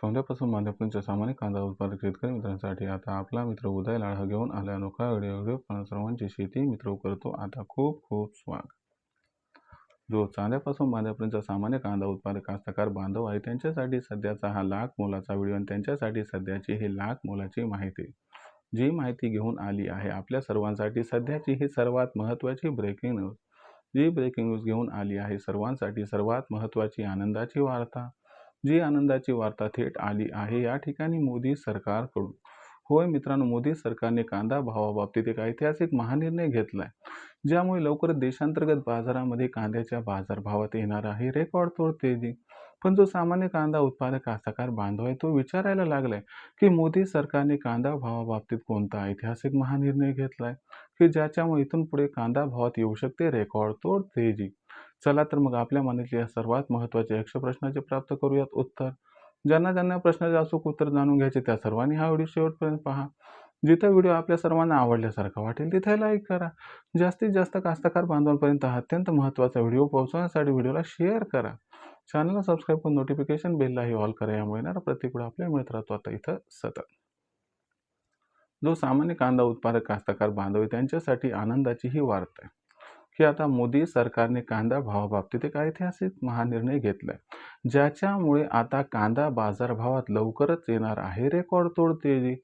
सौंद्यापासून मांद्यापर्यंतच्या सामान्य कांदा उत्पादक शेतकरी मित्रांसाठी आता आपला मित्र उदय लाड घेऊन आला अनोखा व्हिडिओ पण सर्वांची शेती मित्र करतो आता खूप खूप स्वागत। जो चांद्यापासून बांध्यापर्यंतचा सामान्य कांदा उत्पादक कास्तकार बांधव आहे त्यांच्यासाठी सध्याचा हा लाख मोलाचा व्हिडिओ आणि त्यांच्यासाठी सध्याची ही लाख मोलाची माहिती जी माहिती घेऊन आली आहे आपल्या सर्वांसाठी सध्याची ही सर्वात महत्त्वाची ब्रेकिंग न्यूज। जी ब्रेकिंग न्यूज घेऊन आली आहे सर्वांसाठी सर्वात महत्त्वाची आनंदाची वार्ता। जी आनंदाची वार्ता थेट आली आहे या ठिकाणी मोदी सरकारकडून। होय मित्रांनो, मोदी सरकारने कांदा भावाबाबतीत एक ऐतिहासिक महानिर्णय घेतलाय ज्यामुळे लवकरच देशांतर्गत बाजारामध्ये कांद्याच्या बाजारभावात येणार आहे रेकॉर्ड तोड तेजी। पण जो सामान्य कांदा उत्पादक कास्तकार बांधव आहे तो विचारायला लागलाय की मोदी सरकारने कांदा भावाबाबतीत कोणता ऐतिहासिक महानिर्णय घेतलाय की ज्याच्यामुळे इथून पुढे कांदा भावात येऊ शकते रेकॉर्ड तोड तेजी। चला तर मग आपल्या मनातल्या या सर्वात महत्त्वाच्या 100 प्रश्नाचे प्राप्त करूयात उत्तर। ज्यांना प्रश्नाचे अचूक उत्तर जाणून घ्यायचे त्या सर्वांनी हा व्हिडिओ शेवटपर्यंत पहा। जिथे व्हिडिओ आपल्या सर्वांना आवडल्यासारखा वाटेल तिथे लाईक करा। जास्तीत जास्त कास्तकार बांधवांपर्यंत हा अत्यंत महत्त्वाचा व्हिडिओ पोहोचवण्यासाठी व्हिडिओला शेअर करा। चॅनलला सबस्क्राईब करून नोटिफिकेशन बेललाही ऑल करा यामुळे येणारा प्रत्येक व्हिडिओ आपल्याला मिळत राहतो आता इथं सतत। जो सामान्य कांदा उत्पादक कास्तकार बांधव आहे त्यांच्यासाठी आनंदाची ही वार्ता आहे की आता मोदी सरकारने कांदा भावाबाबतीत एक ऐतिहासिक महानिर्णय घेतलाय ज्याच्यामुळे आता कांदा बाजारभावात लवकरच येणार आहे रेकॉर्ड तोड तेजी।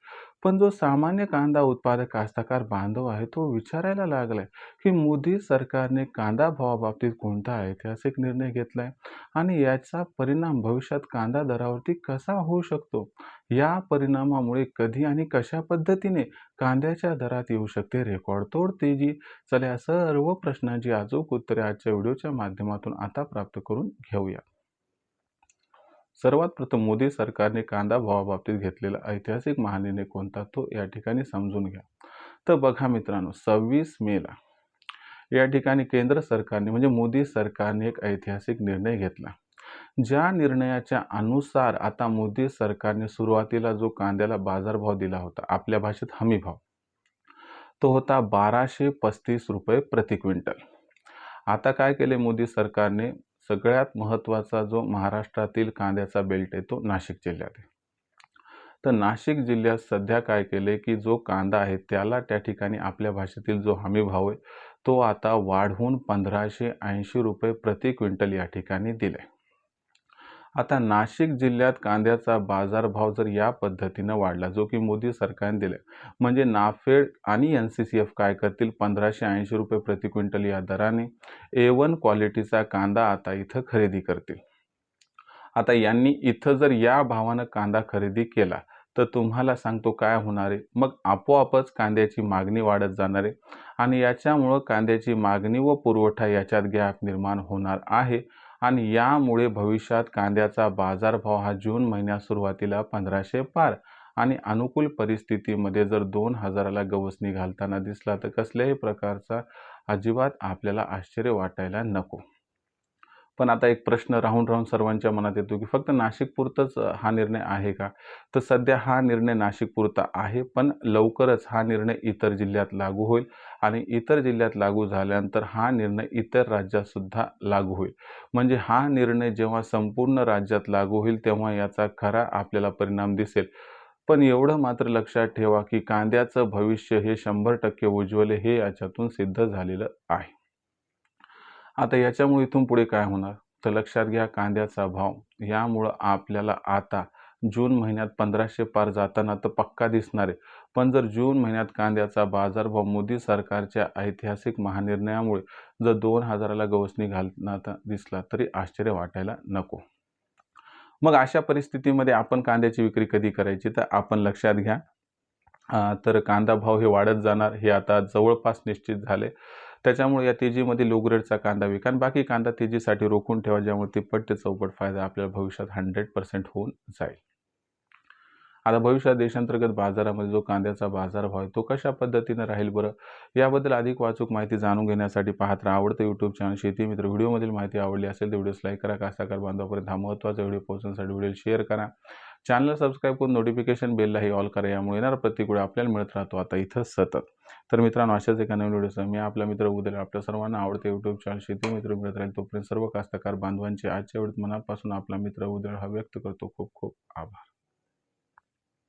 पण जो सामान्य कांदा उत्पादक कास्तकार बांधव आहे तो विचारायला लागलाय की मोदी सरकारने कांदा भावाबाबतीत कोणता ऐतिहासिक निर्णय घेतलाय आणि याचा परिणाम भविष्यात कांदा दरावरती कसा होऊ शकतो। या परिणामामुळे कधी आणि कशा पद्धतीने कांद्याच्या दरात येऊ शकते रेकॉर्ड तोड तेजी। चला या सर्व प्रश्नांची अचूक उत्तरे आजच्या व्हिडिओच्या माध्यमातून आता प्राप्त करून घेऊया। सर्वात प्रथम मोदी सरकारने कांदा भावाबाबतीत घेतलेला ऐतिहासिक महानिर्णय कोणता तो या ठिकाणी समजून घ्या। तर बघा मित्रांनो, 26 मेला या ठिकाणी केंद्र सरकारने म्हणजे मोदी सरकारने एक ऐतिहासिक निर्णय घेतला ज्या निर्णयाच्या अनुसार आता मोदी सरकारने सुरुवातीला जो कांद्याला बाजारभाव दिला होता आपल्या भाषेत हमी भाव तो होता 1235 रुपये प्रति क्विंटल। आता काय केले मोदी सरकारने, सगळ्यात महत्त्वाचा जो महाराष्ट्रातील कांद्याचा बेल्ट आहे तो नाशिक जिल्ह्यात आहे। तर नाशिक जिल्ह्यात सध्या काय केले की जो कांदा आहे त्याला त्या ठिकाणी आपल्या भाषेतील जो हमी भाव आहे तो आता वाढवून 1580 रुपये प्रति क्विंटल या ठिकाणी दिले। आता नाशिक जिल्ह्यात कांद्याचा बाजारभाव जर या पद्धतीने वाढला जो की मोदी सरकारने दिले म्हणजे नाफेड आणि NCCF काय करतील 1580 रुपये प्रति क्विंटल या दराने A1 क्वालिटीचा कांदा आता इथं खरेदी करतील। आता यांनी इथं जर या भावानं कांदा खरेदी केला तर तुम्हाला सांगतो काय होणार आहे, मग आपोआपच कांद्याची मागणी वाढत जाणार आहे आणि याच्यामुळे कांद्याची मागणी व पुरवठा याच्यात गॅप निर्माण होणार आहे आणि यामुळे भविष्यात कांद्याचा बाजारभाव हा जून महिन्यात सुरुवातीला 1500 पार आणि अनुकूल परिस्थितीमध्ये जर 2000ला गवसणी घालताना दिसला तर कसल्याही प्रकारचा अजिबात आपल्याला आश्चर्य वाटायला नको। पण आता एक प्रश्न राहून सर्वांच्या मनात येतो की फक्त नाशिक पुरतच हा निर्णय आहे का। तर सध्या हा निर्णय नाशिक पुरता आहे पण लवकरच हा निर्णय इतर जिल्ह्यात लागू होईल आणि इतर जिल्ह्यात लागू झाल्यानंतर हा निर्णय इतर राज्यात सुद्धा लागू होईल। म्हणजे हा निर्णय जेव्हा संपूर्ण राज्यात लागू होईल तेव्हा याचा खरा आपल्याला परिणाम दिसेल। पण एवढं मात्र लक्षात ठेवा की कांद्याचं भविष्य हे 100% उज्ज्वल हे याच्यातून सिद्ध झालेलं आहे। आता याच्यामुळे इथून पुढे काय होणार तर लक्षात घ्या, कांद्याचा भाव यामुळे आपल्याला आता जून महिन्यात 1500 पार जाताना तर पक्का दिसणार आहे। पण जर जून महिन्यात कांद्याचा बाजारभाव मोदी सरकारच्या ऐतिहासिक महानिर्णयामुळे जर 2000ला गवसणी घालताना दिसला तरी आश्चर्य वाटायला नको। मग अशा परिस्थितीमध्ये आपण कांद्याची विक्री कधी करायची तर आपण लक्षात घ्या, तर कांदा भाव हे वाढत जाणार हे आता जवळपास निश्चित झाले। त्याच्यामुळे या तेजीमध्ये लो ग्रेडचा कांदा विका आणि बाकी कांदा तेजीसाठी रोखून ठेवा ज्यामुळे तिप्पट ते चौपट फायदा आपल्याला भविष्यात 100% होऊन जाईल। आता भविष्यात देशांतर्गत बाजारामध्ये जो कांद्याचा बाजारभाव आहे तो कशा पद्धतीने राहील बरं, याबद्दल अधिक वाचूक माहिती जाणून घेण्यासाठी पाहत राहा आवडतं यूट्यूब चॅनल शेती मित्र। व्हिडिओमधील माहिती आवडली असेल तर व्हिडिओस लाईक करा, कास्तकार बांधवापर्यंत हा महत्त्वाचा व्हिडिओ पोहोचवण्यासाठी व्हिडिओ शेअर करा, चॅनलला सबस्क्राईब करून नोटिफिकेशन बेललाही ऑल करा यामुळे येणारा प्रत्येक व्हिडिओ आपल्याला मिळत राहतो आता इथं सतत। तर मित्रांनो, अशाच एका नवीन व्हिडिओसह मी आपला मित्र उदय आपल्या सर्वांना आवडते यूट्यूब चॅनल शेती मित्र मिळत राहील। तोपर्यंत सर्व कास्तकार बांधवांचे आजच्या व्हिडिओत मनापासून आपला मित्र उदय हा व्यक्त करतो। खूप खूप आभार।